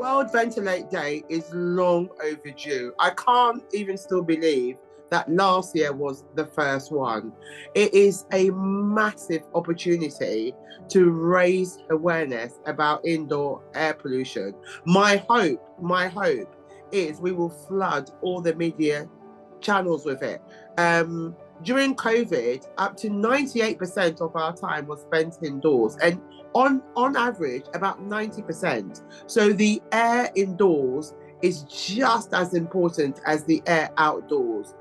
World Ventilate Day is long overdue. I can't even still believe that last year was the first one. It is a massive opportunity to raise awareness about indoor air pollution. My hope is we will flood all the media channels with it. During COVID, up to 98% of our time was spent indoors, and on average, about 90%. So the air indoors is just as important as the air outdoors.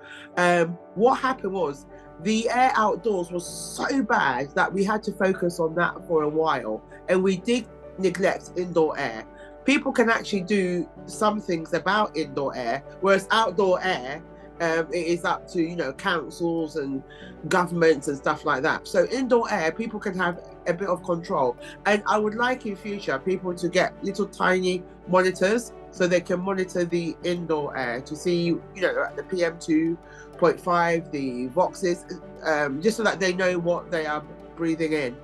What happened was the air outdoors was so bad that we had to focus on that for a while, and we did neglect indoor air. People can actually do some things about indoor air, whereas outdoor air, it is up to councils and governments and stuff like that. So indoor air, people can have a bit of control, and I would like in future people to get little tiny monitors so they can monitor the indoor air to see the PM2.5, the voxes, just so that they know what they are breathing in.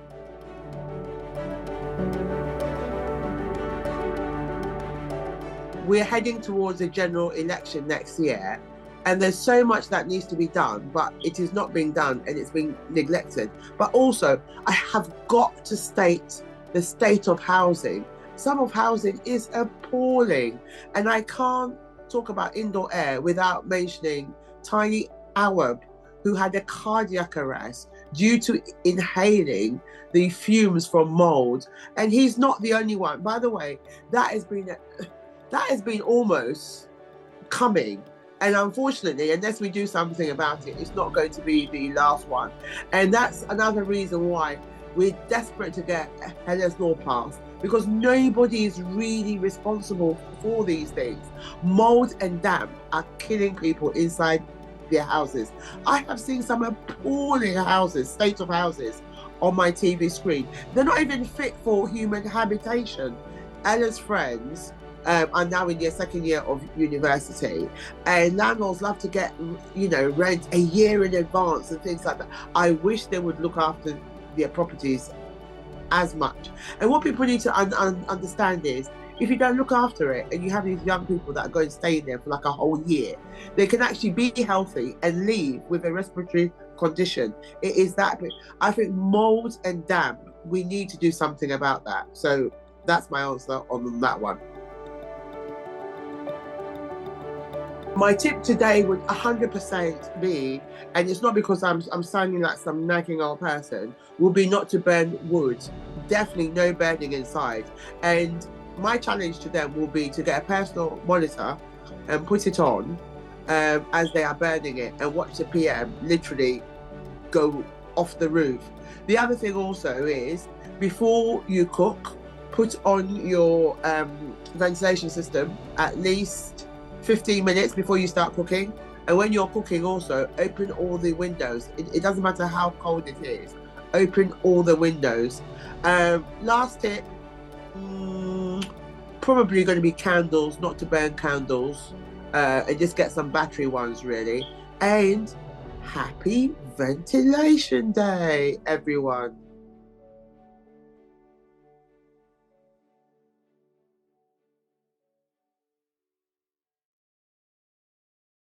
We're heading towards a general election next year, and there's so much that needs to be done, but it is not being done and it's being neglected. But also, I have got to state the state of housing. Some of housing is appalling, and I can't talk about indoor air without mentioning Tiny Awab, who had a cardiac arrest due to inhaling the fumes from mold. And he's not the only one. By the way, that has been almost coming. And unfortunately, unless we do something about it, it's not going to be the last one. And that's another reason why we're desperate to get Heller's Law passed, because nobody is really responsible for these things. Mold and damp are killing people inside their houses. I have seen some appalling houses, state of houses, on my TV screen. They're not even fit for human habitation. Ella's friends are now in their second year of university, and landlords love to get rent a year in advance and things like that. I wish they would look after their properties as much. And what people need to understand is, if you don't look after it and you have these young people that are going to stay in there for like a whole year, they can actually be healthy and leave with a respiratory condition. It is that. I think mold and damp, we need to do something about that. So that's my answer on that one. My tip today would 100% be, and it's not because I'm sounding like some nagging old person, will be not to burn wood. Definitely no burning inside. And my challenge to them will be to get a personal monitor and put it on as they are burning it, and watch the PM literally go off the roof. The other thing also is, before you cook, put on your ventilation system at least 15 minutes before you start cooking. And when you're cooking also, open all the windows. It doesn't matter how cold it is, open all the windows. Last tip, probably going to be candles, not to burn candles, and just get some battery ones really. And happy Ventilation Day, everyone.